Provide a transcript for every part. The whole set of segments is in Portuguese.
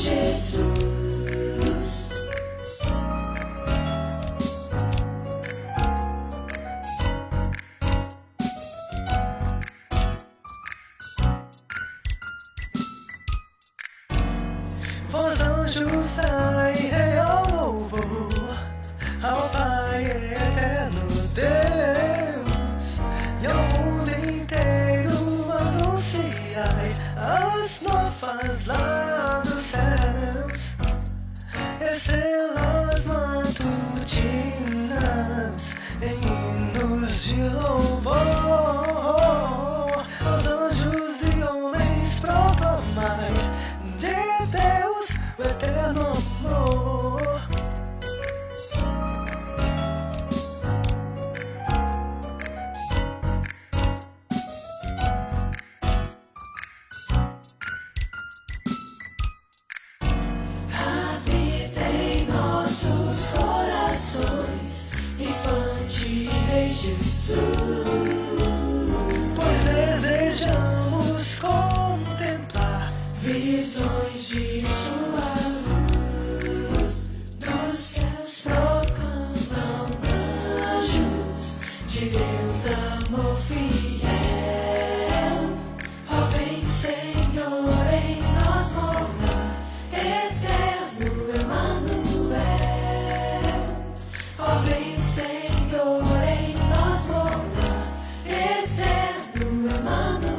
Jesus. Vós anjos dai real louvor ao Pai eterno Deus, e ao mundo inteiro anunciai as novas lá dos céus. Estrelas matutinas em hinos de louvor, aos anjos e homens proclamai de Deus o eterno amor. Habita em nossos corações, infante Rei Jesus. Pois desejamos contemplar Visões de sua luz, dos céus proclamam anjos de Deus amor fiel. Ó vem Senhor em nós morar, eterno Emanuel. Ó vem Senhor em nós morar, eterno Emanuel.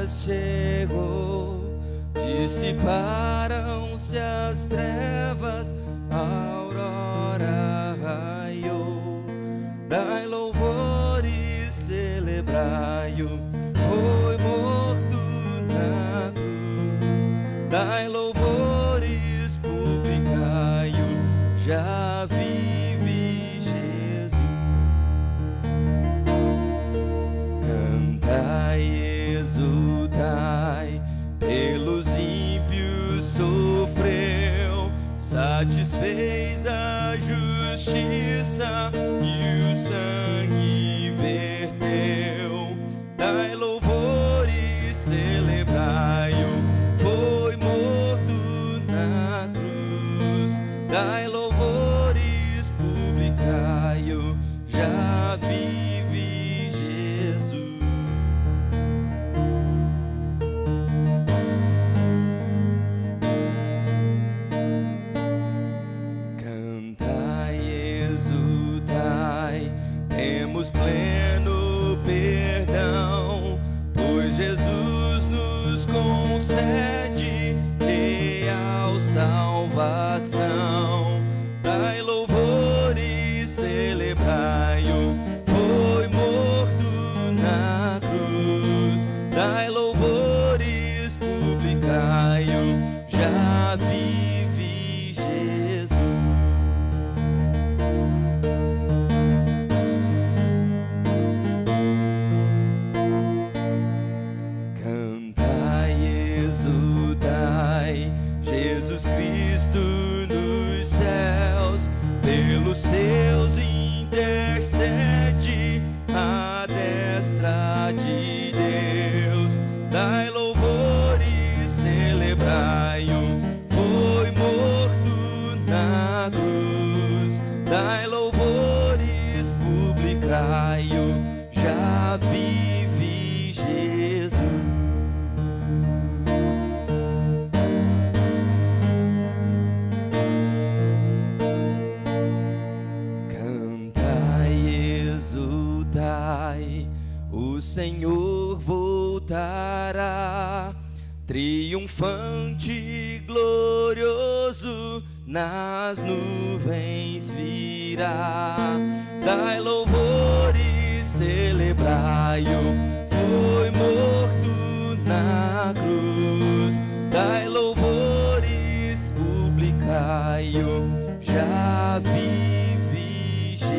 dias chegou, dissiparam-se as trevas, a aurora raiou. Dai louvores, celebrai-o, foi morto na cruz. Dai louvores, publicai-o, já vive Jesus. Cantai, exultai, pelos ímpios sofreu, satisfez a justiça e o sangue verteu. Dai louvores, celebrai-o, foi morto na cruz. Dai louvores, publicai-o, já vive Jesus. Cantai, exultai, temos pleno perdão, pois Jesus nos concede real salvação. Dai louvores, celebrai-o, foi morto na cruz. Dai louvores, publicai-o, já vive Jesus. Cantai, exultai, Jesus Cristo nos céus, pelos seus intercede à destra de Deus. Dai louvores, celebrai-o, foi morto na cruz. Dai louvores, publicai-o, já vive Jesus. Cantai, exultai, o Senhor voltará, triunfante, glorioso, nas nuvens virá. Dai louvores, celebrai-o, foi morto na cruz. Dai louvores, publicai-o, já vive Jesus.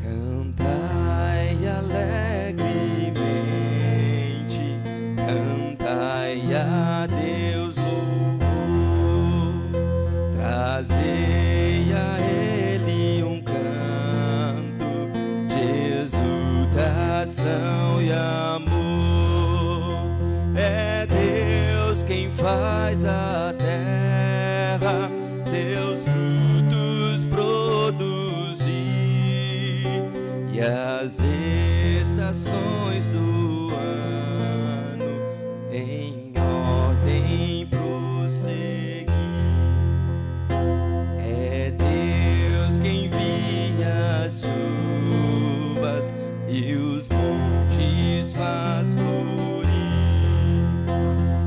Cantai alegremente, cantai a Deus louvor, trazei a Ele um canto de exultação e amor. É Deus quem faz a terra seus frutos produzir e as estações do ano em ordem prosseguir. É Deus quem envia as chuvas e os montes faz florir,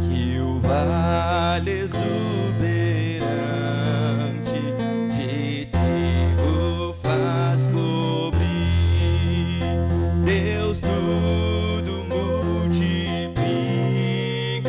que o vale exuberante de trigo faz cobrir. Deus tudo multiplica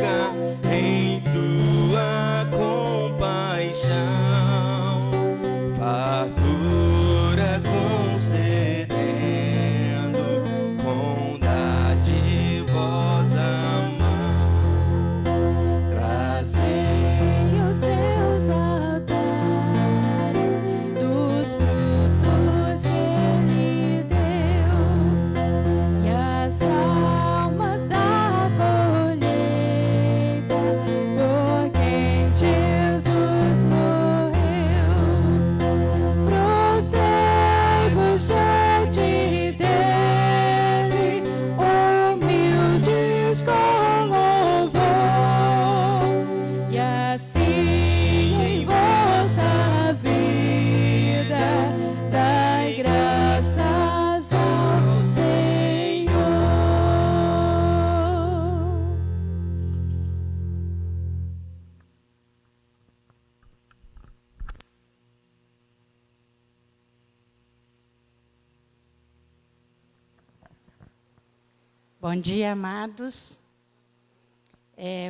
Bom dia, amados.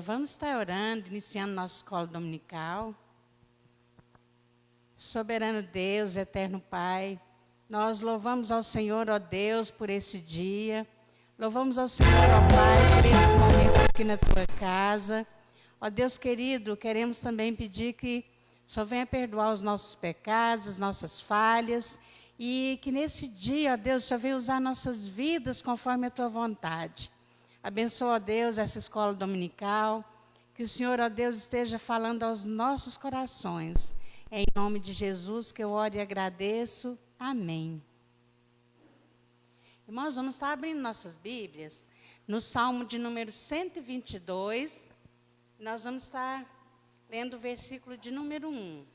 Vamos estar orando, iniciando nossa escola dominical. Soberano Deus, eterno Pai, nós louvamos ao Senhor, ó Deus, por esse dia. Louvamos ao Senhor, ó Pai, por esse momento aqui na tua casa. Ó Deus querido, queremos também pedir que só venha perdoar os nossos pecados, as nossas falhas, e que nesse dia, ó Deus, só venha usar nossas vidas conforme a tua vontade. Abençoa, ó Deus, essa escola dominical, que o Senhor, ó Deus, esteja falando aos nossos corações. É em nome de Jesus que eu oro e agradeço. Amém. Irmãos, vamos estar abrindo nossas Bíblias no Salmo de número 122. Nós vamos estar lendo o versículo de número 1.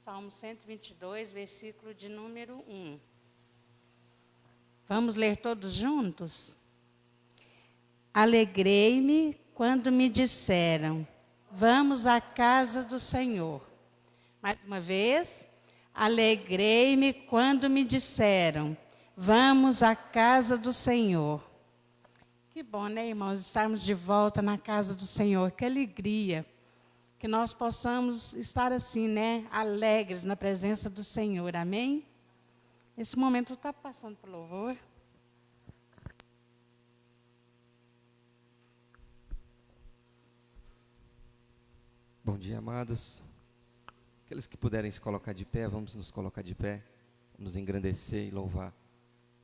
Salmo 122, versículo de número 1. Vamos ler todos juntos? Alegrei-me quando me disseram, vamos à casa do Senhor. Mais uma vez, alegrei-me quando me disseram, vamos à casa do Senhor. Que bom, né, irmãos, estarmos de volta na casa do Senhor. Que alegria. Que nós possamos estar assim, né, alegres na presença do Senhor, amém? Esse momento está passando por louvor. Bom dia, amados. Aqueles que puderem se colocar de pé, vamos nos colocar de pé. Vamos engrandecer e louvar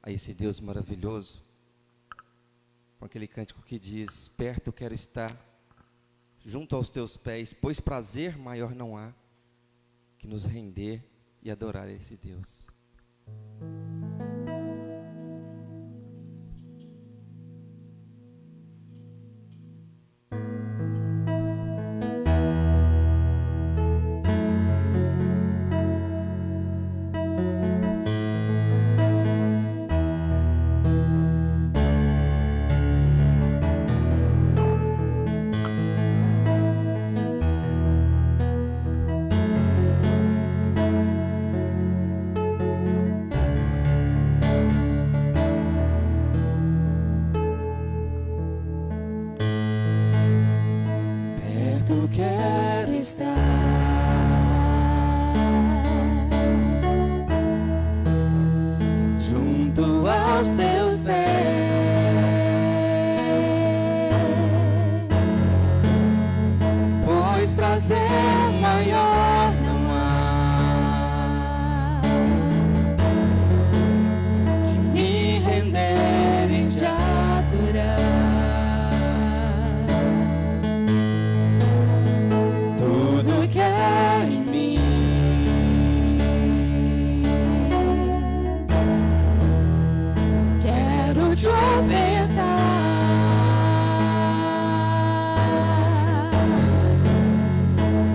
a esse Deus maravilhoso. Com aquele cântico que diz, perto quero estar, junto aos teus pés, pois prazer maior não há que nos render e adorar a esse Deus. Quero estar junto aos teus pés, pois prazer maior não há que me render e te adorar.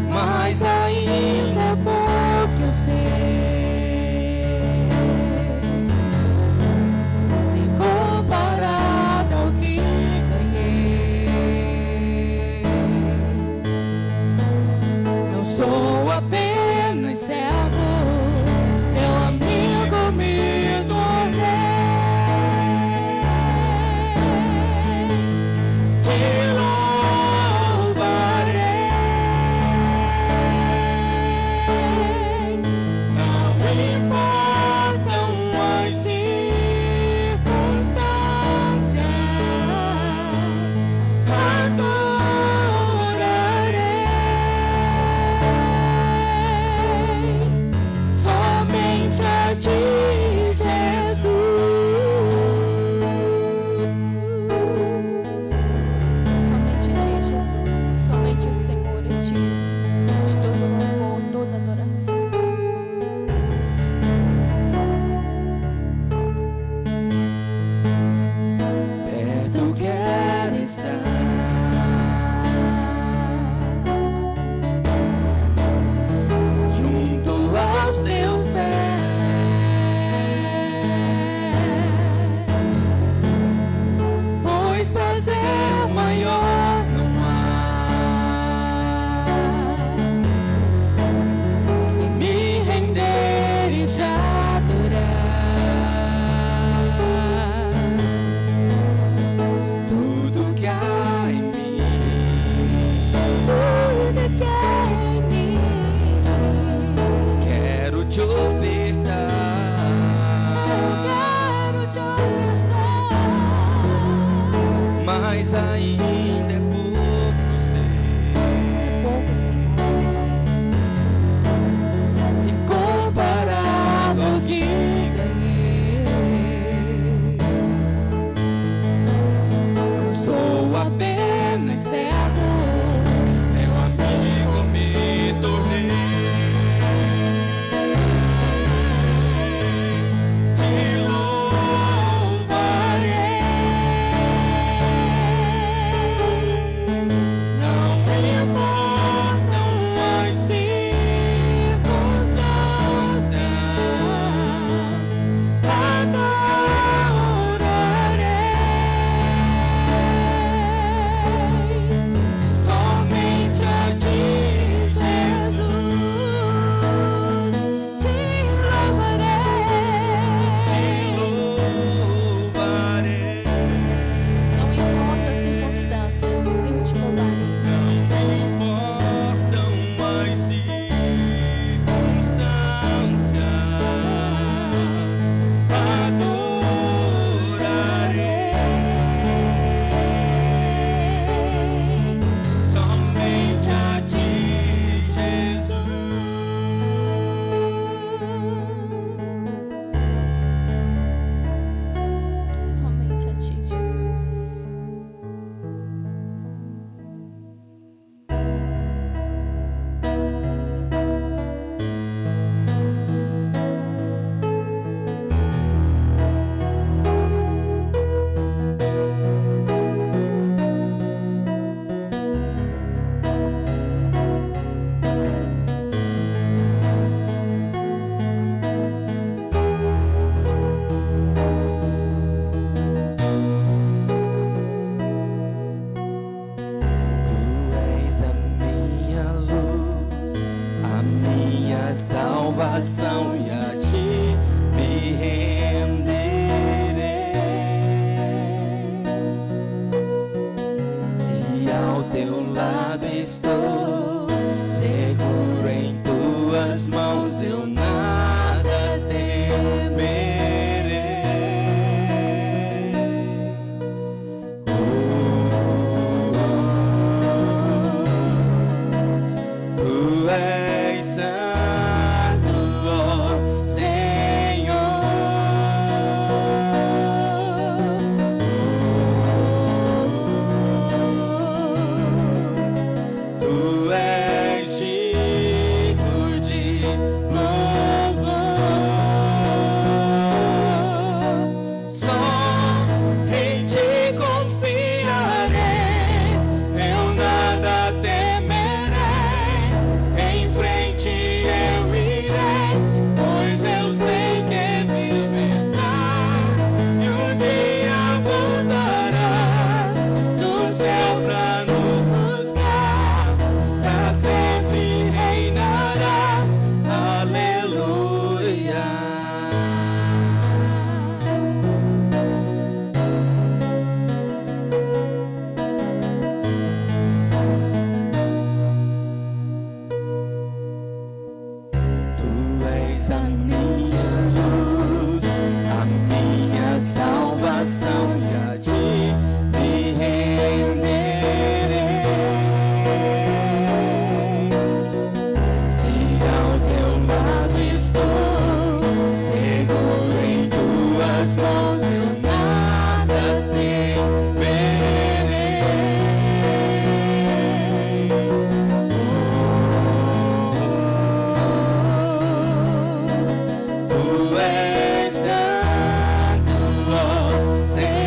Mas ainda é pouco eu sei, se comparado ao que ganhei. Não sou apenas servo, teu amigo me tornei. ainda é pouco, Senhor. É pouco, Senhor. Se comparado ao que ganhei, eu sou apenas servo, meu amigo me tornei. Te louvarei. Não importam as circunstâncias, adorarei somente a ti, Jesus. Te louvarei. Não importa as circunstâncias, eu te louvarei. Não importam as circunstâncias, adorarei somente a ti, Jesus. Somente a ti, Jesus. Tu és a minha luz, a minha salvação, e a ti me renderei. Se ao teu lado estou, seguro em tuas mãos, eu nada temerei. Tu és santo, ó Senhor. Tu és digno de louvor. Só em ti confiarei, eu nada temerei. Em frente eu irei, pois eu sei que vivo estás, e um dia voltarás do céu pra nos buscar, pra sempre reinarás. Aleluia. Tu és a minha luz, a minha salvação, e a ti me renderei. Se ao teu lado estou, seguro em tuas mãos, eu nada temerei. Tu és santo, ó Senhor.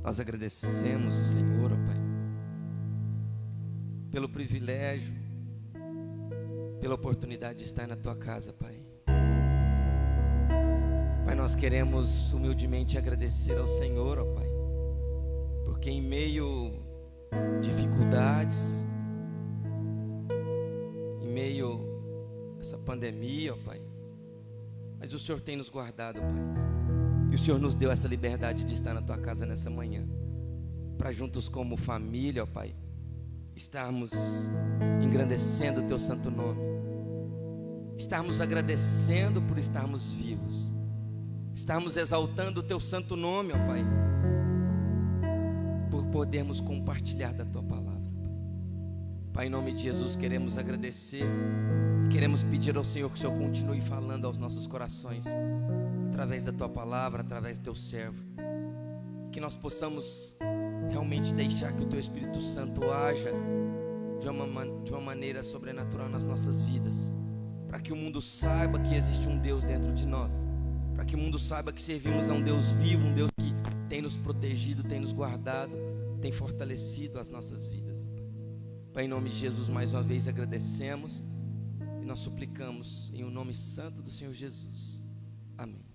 Nós agradecemos o Senhor, ó Pai, pelo privilégio, pela oportunidade de estar na Tua casa, Pai. Pai, nós queremos humildemente agradecer ao Senhor, ó Pai, porque em meio a dificuldades, em meio a essa pandemia, ó Pai, mas o Senhor tem nos guardado, Pai. E o Senhor nos deu essa liberdade de estar na Tua casa nessa manhã, para juntos como família, ó Pai, estarmos engrandecendo o Teu santo nome, estarmos agradecendo por estarmos vivos, estarmos exaltando o Teu santo nome, ó Pai, por podermos compartilhar da Tua palavra, Pai. Pai, em nome de Jesus queremos agradecer, queremos pedir ao Senhor que o Senhor continue falando aos nossos corações, através da Tua palavra, através do Teu servo, que nós possamos realmente deixar que o Teu Espírito Santo haja de uma maneira sobrenatural nas nossas vidas, para que o mundo saiba que existe um Deus dentro de nós, para que o mundo saiba que servimos a um Deus vivo, um Deus que tem nos protegido, tem nos guardado, tem fortalecido as nossas vidas. Pai, em nome de Jesus, mais uma vez agradecemos e nós suplicamos em o nome santo do Senhor Jesus. Amém.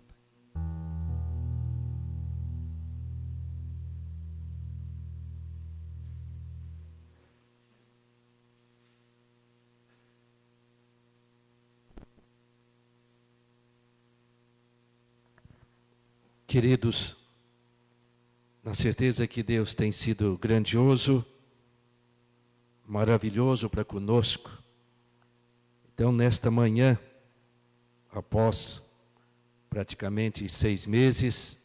Queridos, na certeza que Deus tem sido grandioso, maravilhoso para conosco. Então, nesta manhã, após praticamente 6 meses,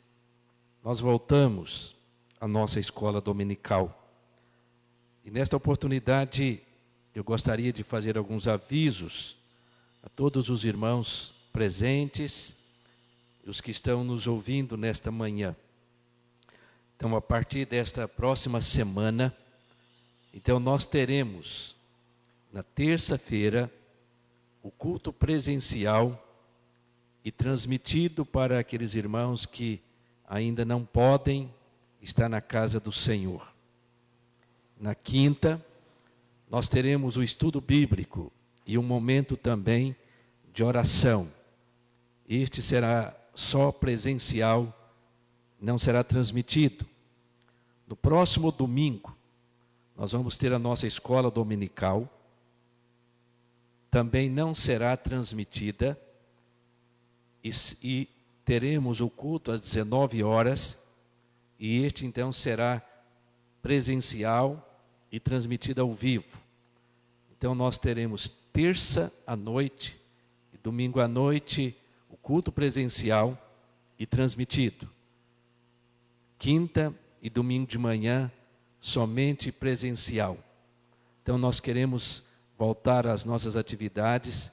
nós voltamos à nossa escola dominical. E nesta oportunidade, eu gostaria de fazer alguns avisos a todos os irmãos presentes, os que estão nos ouvindo nesta manhã. Então, a partir desta próxima semana, então nós teremos, na terça-feira, o culto presencial e transmitido para aqueles irmãos que ainda não podem estar na casa do Senhor. Na quinta, nós teremos o estudo bíblico e um momento também de oração. Este será só presencial, não será transmitido. No próximo domingo, nós vamos ter a nossa escola dominical, também não será transmitida, e teremos o culto às 19 horas, e este então será presencial e transmitido ao vivo. Então nós teremos terça à noite e domingo à noite o culto presencial e transmitido. Quinta e domingo de manhã somente presencial. Então nós queremos voltar às nossas atividades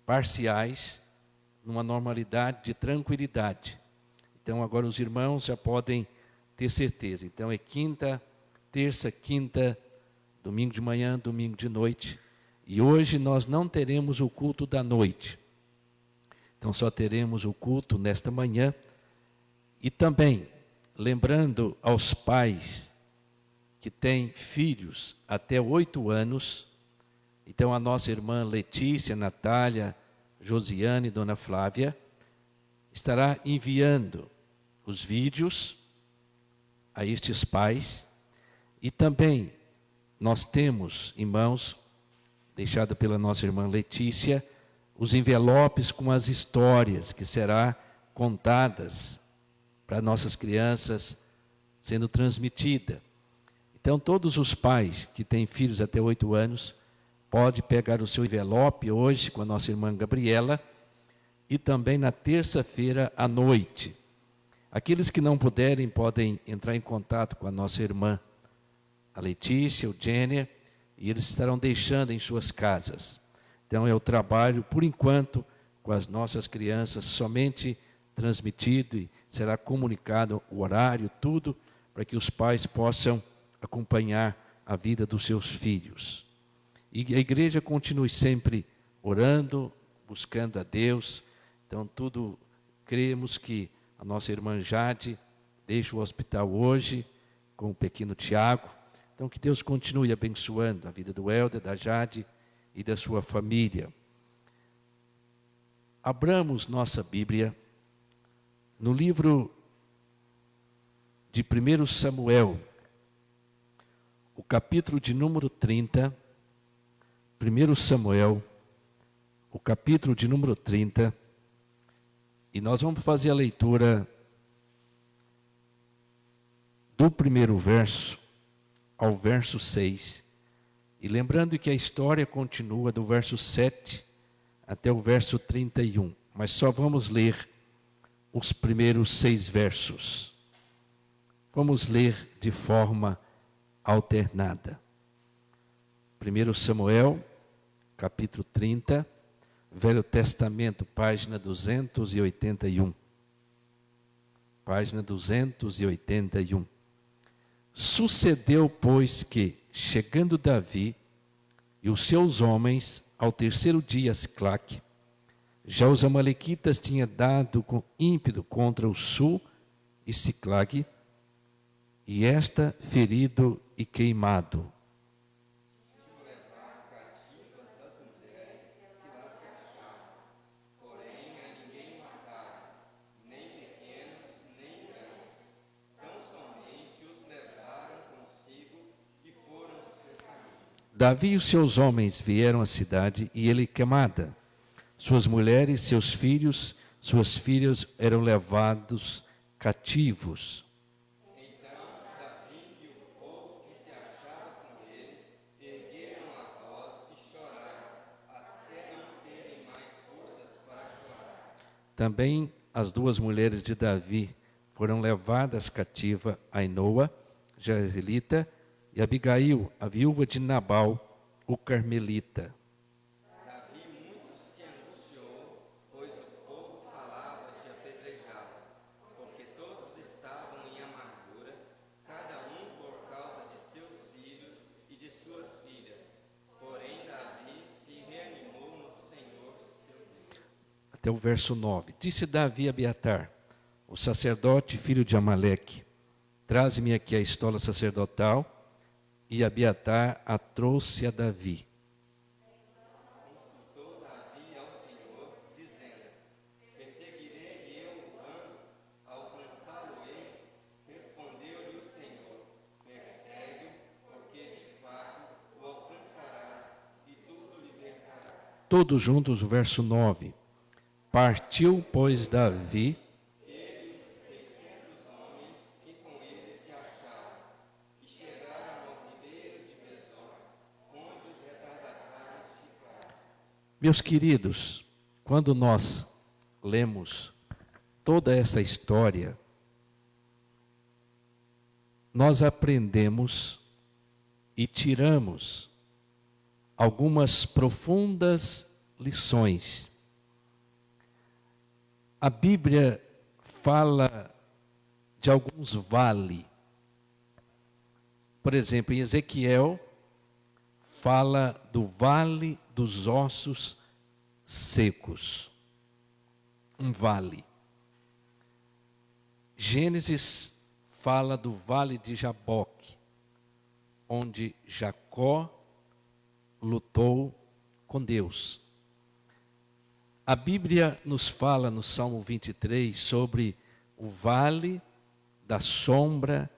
parciais, numa normalidade de tranquilidade. Então agora os irmãos já podem ter certeza. Então é quinta, terça, quinta, domingo de manhã, domingo de noite. E hoje nós não teremos o culto da noite. Então só teremos o culto nesta manhã. E também, lembrando aos pais que têm filhos até 8 anos, então a nossa irmã Letícia, Natália, Josiane e Dona Flávia estará enviando os vídeos a estes pais. E também nós temos em mãos, deixado pela nossa irmã Letícia, os envelopes com as histórias que será contadas para nossas crianças, sendo transmitida. Então todos os pais que têm filhos até 8 anos, pode pegar o seu envelope hoje com a nossa irmã Gabriela, e também na terça-feira à noite. Aqueles que não puderem podem entrar em contato com a nossa irmã, a Letícia, o Jenner, e eles estarão deixando em suas casas. Então é o trabalho, por enquanto, com as nossas crianças, somente transmitido e será comunicado o horário, tudo, para que os pais possam acompanhar a vida dos seus filhos. E a igreja continue sempre orando, buscando a Deus. Então tudo, cremos que a nossa irmã Jade deixa o hospital hoje com o pequeno Tiago. Então, que Deus continue abençoando a vida do Helder, da Jade e da sua família. Abramos nossa Bíblia no livro de 1 Samuel, o capítulo de número 30, 1 Samuel, o capítulo de número 30, e nós vamos fazer a leitura do primeiro verso ao verso 6, e lembrando que a história continua do verso 7 até o verso 31, mas só vamos ler os primeiros 6 versos. Vamos ler de forma alternada. 1 Samuel, capítulo 30, Velho Testamento, página 281. Página 281. Sucedeu, pois, que, chegando Davi e os seus homens ao terceiro dia a Siclague, já os amalequitas tinham dado com ímpeto contra o sul e Siclague, e esta ferido e queimado. Davi e os seus homens vieram à cidade e ele queimada. Suas mulheres, seus filhos, suas filhas eram levados cativos. Então Davi e o povo que se achava com ele ergueram a voz e choraram, até não terem mais forças para chorar. Também as 2 mulheres de Davi foram levadas cativa, Ainoa, jezreelita, e Abigail, a viúva de Nabal, o carmelita. Davi muito se angustiou, pois o povo falava de apedrejá-lo, porque todos estavam em amargura, cada um por causa de seus filhos e de suas filhas. Porém Davi se reanimou no Senhor seu Deus. Até o verso 9. Disse Davi a Abiatar, o sacerdote, filho de Amaleque: traze-me aqui a estola sacerdotal. E Abiatar a trouxe a Davi. Consultou Davi ao Senhor, dizendo: perseguirei eu o ano, alcançá-lo-ei? Respondeu-lhe o Senhor: persegue-o, porque de fato o alcançarás e tu o libertarás. Todos juntos, o verso 9. Partiu, pois, Davi, meus queridos, quando nós lemos toda essa história, nós aprendemos e tiramos algumas profundas lições. A Bíblia fala de alguns vales. Por exemplo, em Ezequiel, fala do vale dos ossos secos. Um vale. Gênesis fala do vale de Jaboque, onde Jacó lutou com Deus. A Bíblia nos fala no Salmo 23 sobre o vale da sombra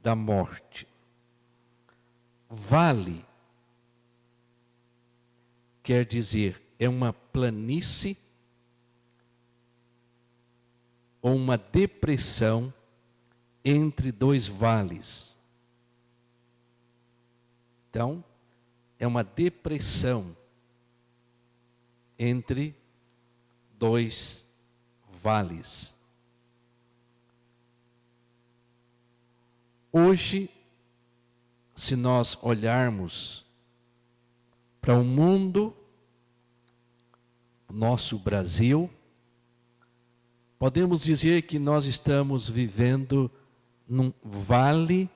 da morte. Vale quer dizer, é uma planície ou uma depressão entre 2 vales. Então, é uma depressão entre 2 vales. Hoje, se nós olharmos para o mundo, nosso Brasil, podemos dizer que nós estamos vivendo num vale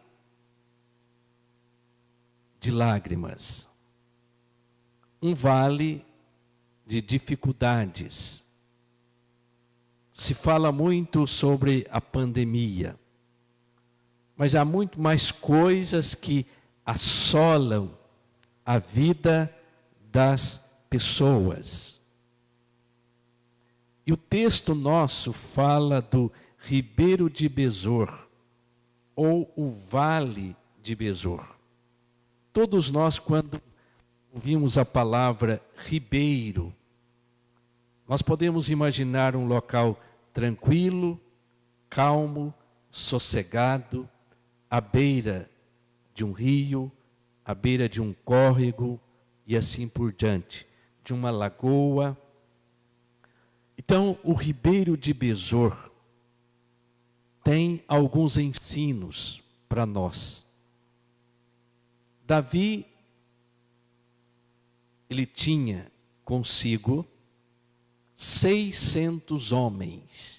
de lágrimas, um vale de dificuldades. Se fala muito sobre a pandemia. mas há muito mais coisas que assolam a vida das pessoas. E o texto nosso fala do Ribeiro de Besor, ou o Vale de Besor. Todos nós, quando ouvimos a palavra ribeiro, nós podemos imaginar um local tranquilo, calmo, sossegado, à beira de um rio, à beira de um córrego e assim por diante, de uma lagoa. Então, o Ribeiro de Besor tem alguns ensinos para nós. Davi, ele tinha consigo 600 homens.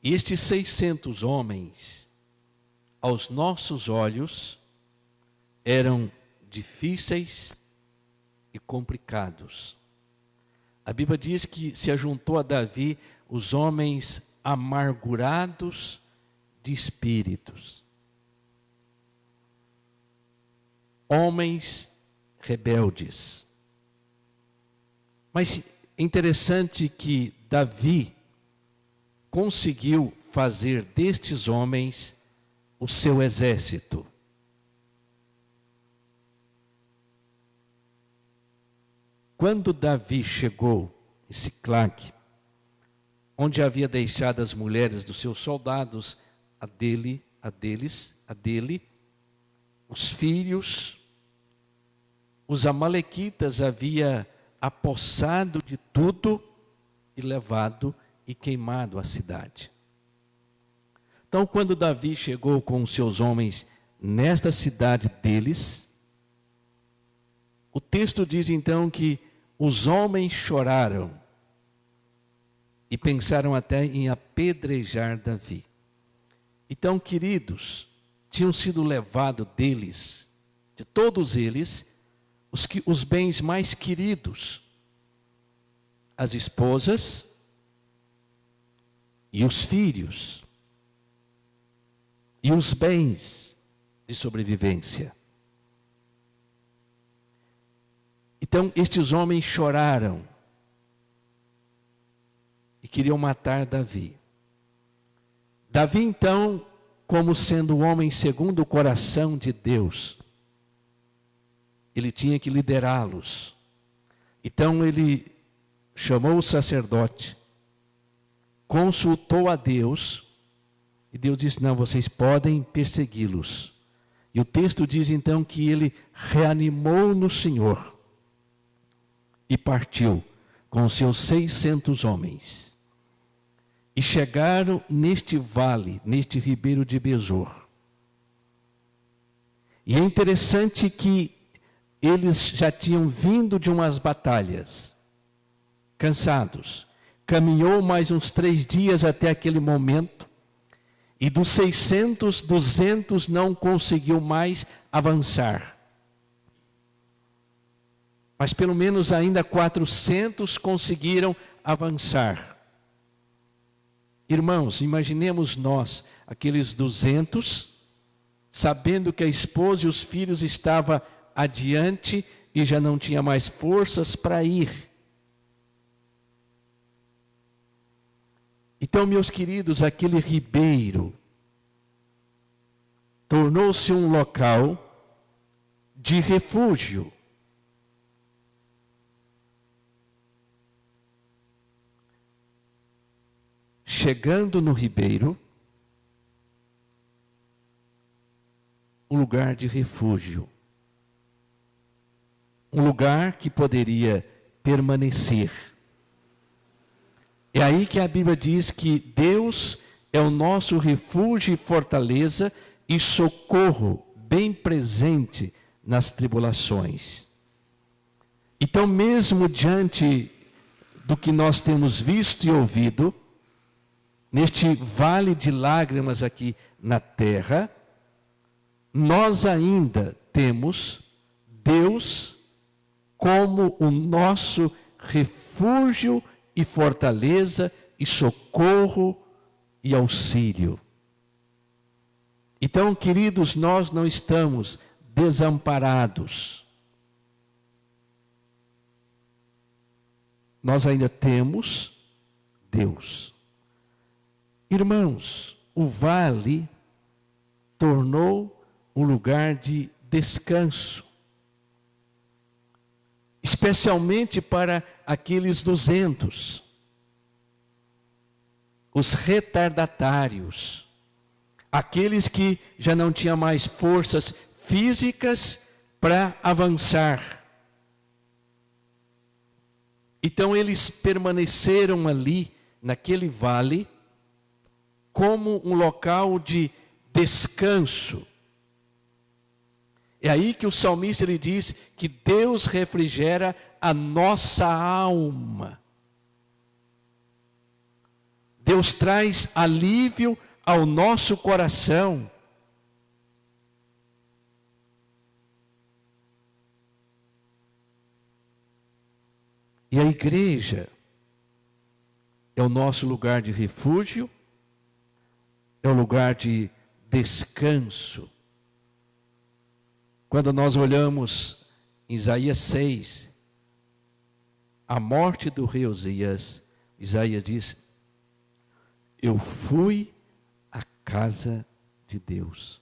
E estes 600 homens, aos nossos olhos, eram difíceis e complicados. A Bíblia diz que se ajuntou a Davi os homens amargurados de espíritos, homens rebeldes. Mas é interessante que Davi conseguiu fazer destes homens o seu exército. Quando Davi chegou em Siclag, onde havia deixado as mulheres dos seus soldados, a dele, os filhos, os amalequitas havia apossado de tudo e levado e queimado a cidade. Então, quando Davi chegou com os seus homens nesta cidade deles, o texto diz então que os homens choraram e pensaram até em apedrejar Davi. Então, queridos, tinham sido levados deles, de todos eles, os bens mais queridos, as esposas e os filhos, e os bens de sobrevivência. Então, estes homens choraram e queriam matar Davi. Davi, então, como sendo um homem segundo o coração de Deus, ele tinha que liderá-los. Então, ele chamou o sacerdote, consultou a Deus, e Deus disse: não, vocês podem persegui-los. E o texto diz então que ele reanimou no Senhor e partiu com os seus 600 homens. E chegaram neste vale, neste Ribeiro de Besor. E é interessante que eles já tinham vindo de umas batalhas, cansados. Caminhou mais uns 3 dias até aquele momento, e dos 600, 200 não conseguiu mais avançar. Mas pelo menos ainda 400 conseguiram avançar. Irmãos, imaginemos nós, aqueles 200, sabendo que a esposa e os filhos estavam adiante e já não tinha mais forças para ir. Então, meus queridos, aquele ribeiro tornou-se um local de refúgio. Chegando no ribeiro, um lugar de refúgio. Um lugar que poderia permanecer. É aí que a Bíblia diz que Deus é o nosso refúgio e fortaleza e socorro bem presente nas tribulações. Então, mesmo diante do que nós temos visto e ouvido, neste vale de lágrimas aqui na terra, nós ainda temos Deus como o nosso refúgio e fortaleza e socorro e auxílio. Então, queridos, nós não estamos desamparados. Nós ainda temos Deus. Irmãos, o vale tornou um lugar de descanso, especialmente para aqueles 200, os retardatários, aqueles que já não tinham mais forças físicas para avançar. Então eles permaneceram ali, naquele vale, como um local de descanso. É aí que o salmista ele diz que Deus refrigera a nossa alma. Deus traz alívio ao nosso coração. E a igreja é o nosso lugar de refúgio, é o lugar de descanso. Quando nós olhamos em Isaías 6, a morte do rei Uzias, Isaías diz: eu fui à casa de Deus.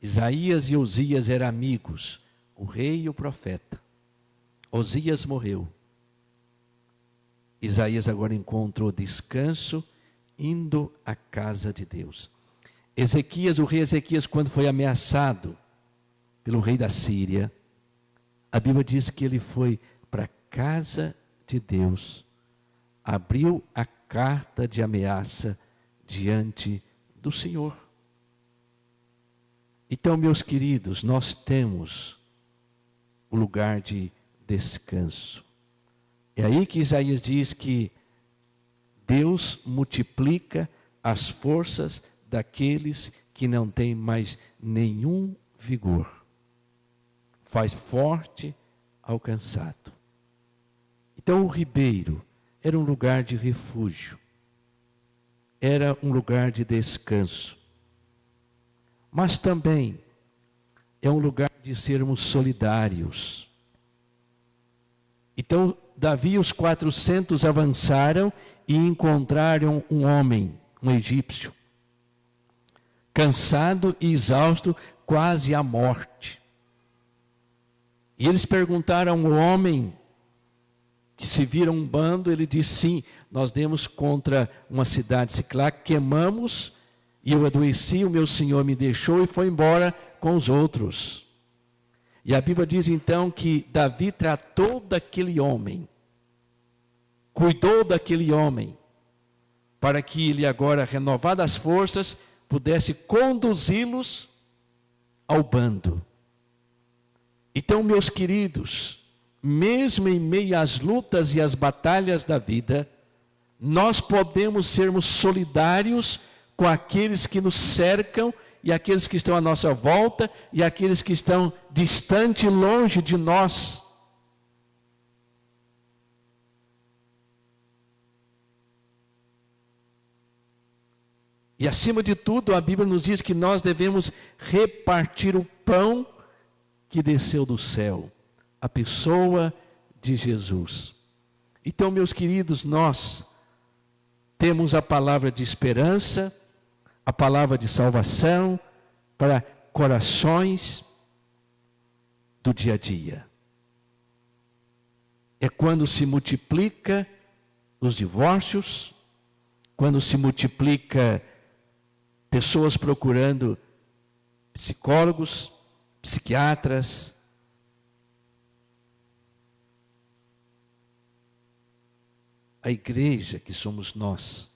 Isaías e Uzias eram amigos, o rei e o profeta. Uzias morreu. Isaías agora encontrou descanso indo à casa de Deus. Ezequias, o rei Ezequias, quando foi ameaçado pelo rei da Síria, a Bíblia diz que ele foi para a casa de Deus, abriu a carta de ameaça diante do Senhor. Então, meus queridos, nós temos o lugar de descanso. É aí que Isaías diz que Deus multiplica as forças daqueles que não têm mais nenhum vigor. Faz forte ao cansado. Então o ribeiro era um lugar de refúgio. Era um lugar de descanso. Mas também é um lugar de sermos solidários. Então Davi e os 400 avançaram e encontraram um homem, um egípcio, cansado e exausto, quase à morte. E eles perguntaram ao homem que se vira um bando, ele disse: sim, nós demos contra uma cidade de Siclac, queimamos, e eu adoeci, o meu senhor me deixou e foi embora com os outros. E a Bíblia diz então que Davi tratou daquele homem, cuidou daquele homem, para que ele agora, renovado as forças, pudesse conduzi-los ao bando. Então, meus queridos, mesmo em meio às lutas e às batalhas da vida, nós podemos sermos solidários com aqueles que nos cercam e aqueles que estão à nossa volta e aqueles que estão distante e longe de nós. E acima de tudo, a Bíblia nos diz que nós devemos repartir o pão que desceu do céu, a pessoa de Jesus. Então, meus queridos, nós temos a palavra de esperança, a palavra de salvação para corações do dia a dia. É quando se multiplica os divórcios, quando se multiplica pessoas procurando psicólogos, psiquiatras. A igreja que somos nós,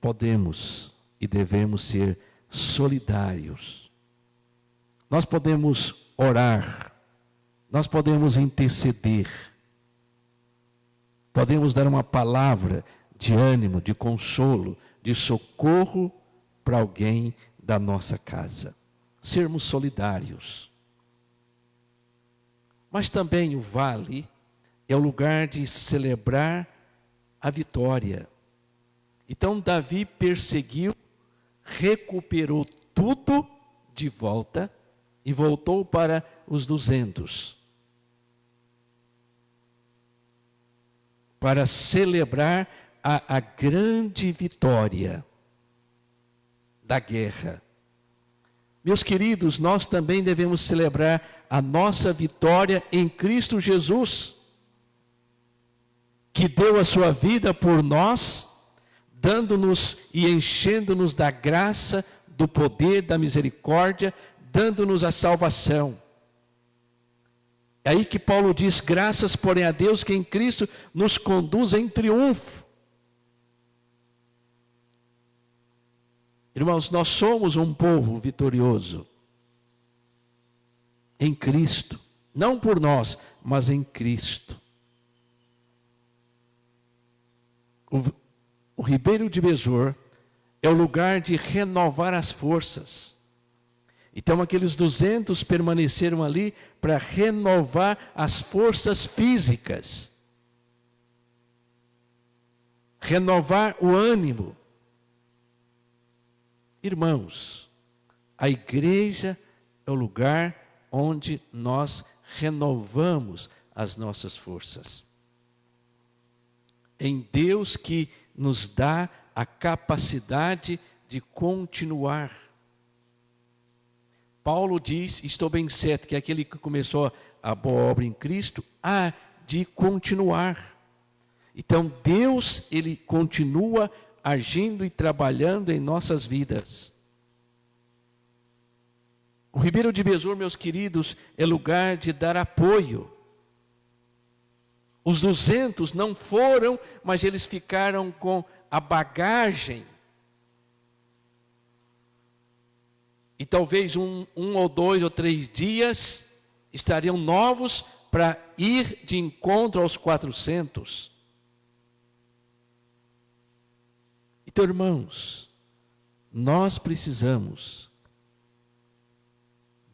podemos e devemos ser solidários. Nós podemos orar, nós podemos interceder, podemos dar uma palavra de ânimo, de consolo, de socorro para alguém da nossa casa. Sermos solidários. Mas também o vale é o lugar de celebrar a vitória. Então Davi perseguiu, recuperou tudo de volta e voltou para os 200. Para celebrar a grande vitória da guerra. Meus queridos, nós também devemos celebrar a nossa vitória em Cristo Jesus, que deu a sua vida por nós, dando-nos e enchendo-nos da graça, do poder, da misericórdia, dando-nos a salvação. É aí que Paulo diz: graças, porém, a Deus que em Cristo nos conduz em triunfo. Irmãos, nós somos um povo vitorioso em Cristo, não por nós, mas em Cristo. O Ribeiro de Besor é o lugar de renovar as forças. Então aqueles 200 permaneceram ali para renovar as forças físicas, renovar o ânimo. Irmãos, a igreja é o lugar onde nós renovamos as nossas forças. Em Deus que nos dá a capacidade de continuar. Paulo diz: estou bem certo que aquele que começou a boa obra em Cristo há de continuar. Então Deus, Ele continua agindo e trabalhando em nossas vidas. O Ribeiro de Besor, meus queridos, é lugar de dar apoio. Os 200 não foram, mas eles ficaram com a bagagem. E talvez um ou 2 ou 3 dias estariam novos para ir de encontro aos 400. Então, irmãos, nós precisamos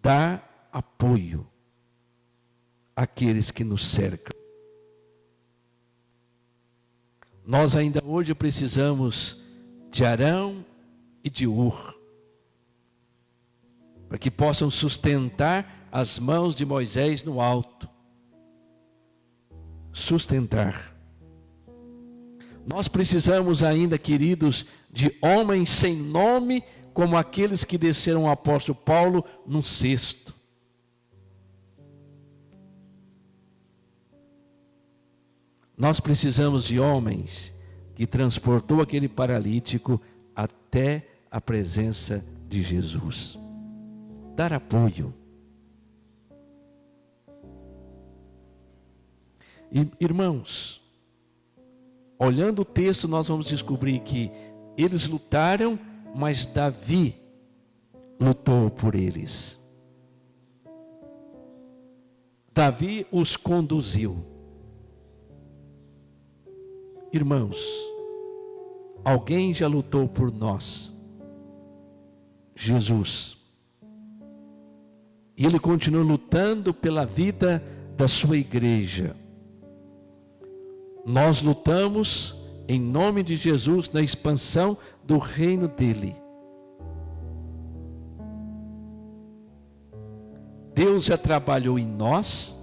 dar apoio àqueles que nos cercam. Nós ainda hoje precisamos de Arão e de Ur, para que possam sustentar as mãos de Moisés no alto. Sustentar. Nós precisamos ainda, queridos, de homens sem nome, como aqueles que desceram o apóstolo Paulo num cesto. Nós precisamos de homens que transportou aquele paralítico até a presença de Jesus. Dar apoio. Irmãos, olhando o texto, nós vamos descobrir que eles lutaram, mas Davi lutou por eles. Davi os conduziu. Irmãos, alguém já lutou por nós. Jesus. E Ele continua lutando pela vida da sua igreja. Nós lutamos em nome de Jesus na expansão do reino dele. Deus já trabalhou em nós.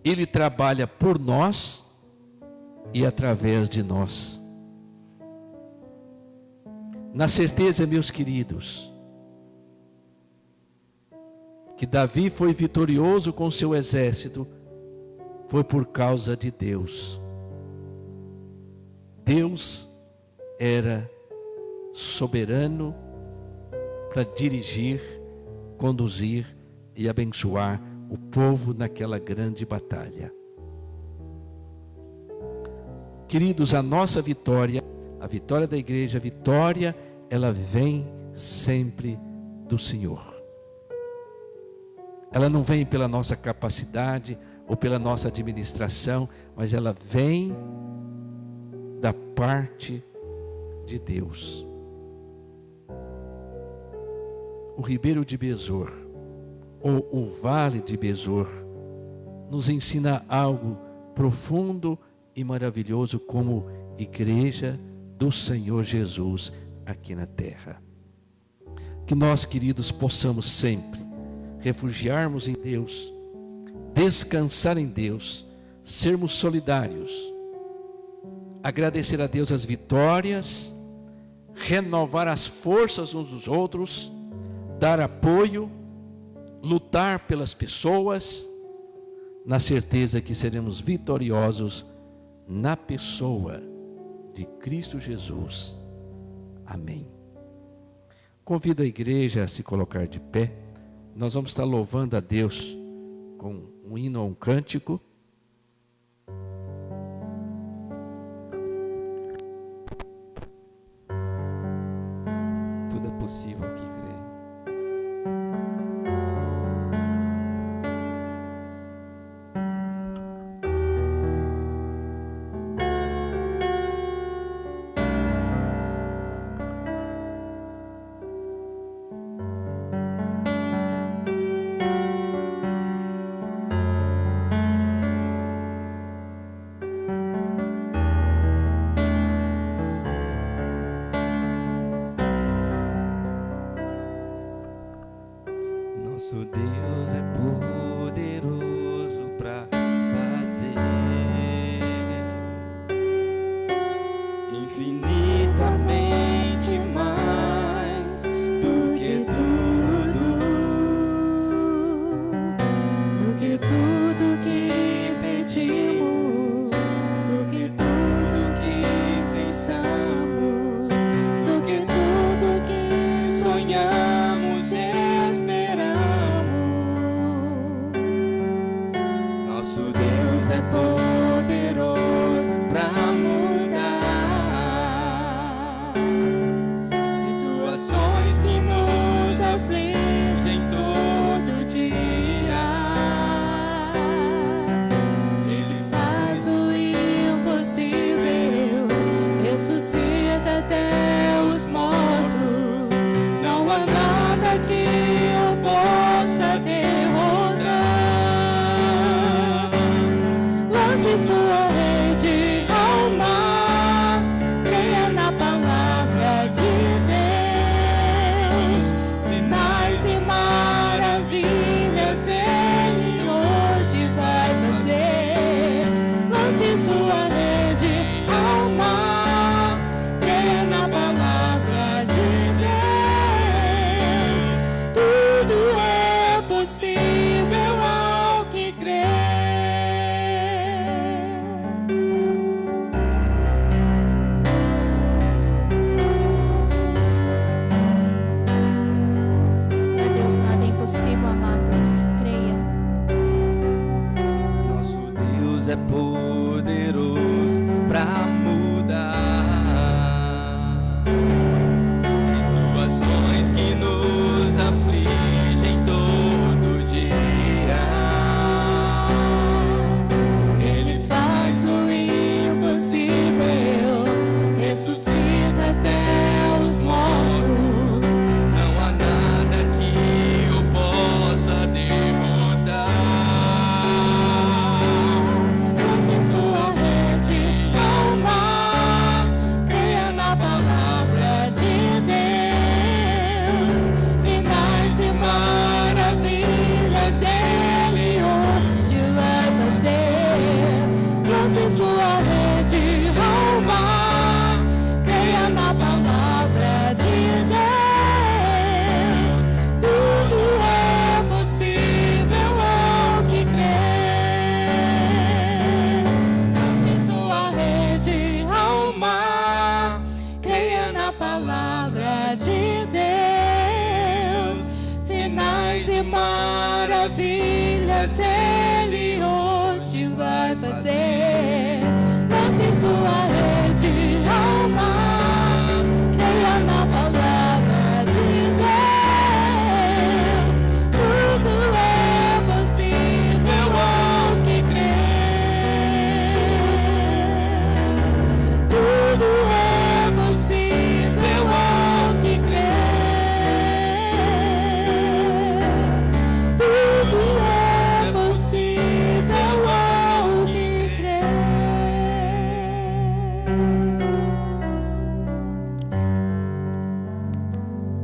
Ele trabalha por nós e através de nós. Na certeza, meus queridos, que Davi foi vitorioso com seu exército, foi por causa de Deus. Deus era soberano para dirigir, conduzir e abençoar o povo naquela grande batalha. Queridos, a nossa vitória, a vitória da igreja, a vitória, ela vem sempre do Senhor. Ela não vem pela nossa capacidade ou pela nossa administração, mas ela vem da parte de Deus. O Ribeiro de Besor, ou o Vale de Besor, nos ensina algo profundo e maravilhoso como igreja do Senhor Jesus aqui na terra. Que nós, queridos, possamos sempre refugiarmos em Deus, descansar em Deus, sermos solidários, agradecer a Deus as vitórias, renovar as forças uns dos outros, dar apoio, lutar pelas pessoas, na certeza que seremos vitoriosos na pessoa de Cristo Jesus. Amém. Convido a igreja a se colocar de pé. Nós vamos estar louvando a Deus com um hino ou um cântico. Tudo é possível ao que crê.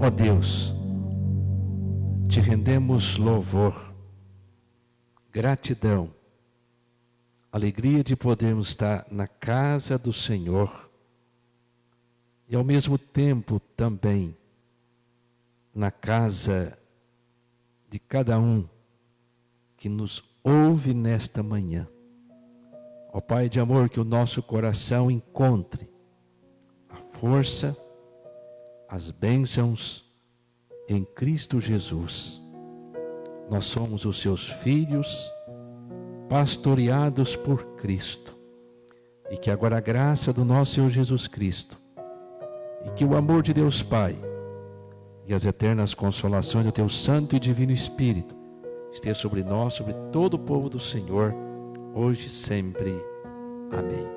Ó Deus, te rendemos louvor, gratidão, alegria de podermos estar na casa do Senhor e ao mesmo tempo também na casa de cada um que nos ouve nesta manhã. Ó Pai de amor, que o nosso coração encontre a força, as bênçãos em Cristo Jesus. Nós somos os seus filhos, pastoreados por Cristo. E que agora a graça do nosso Senhor Jesus Cristo, e que o amor de Deus Pai, e as eternas consolações do Teu Santo e Divino Espírito, esteja sobre nós, sobre todo o povo do Senhor, hoje e sempre. Amém.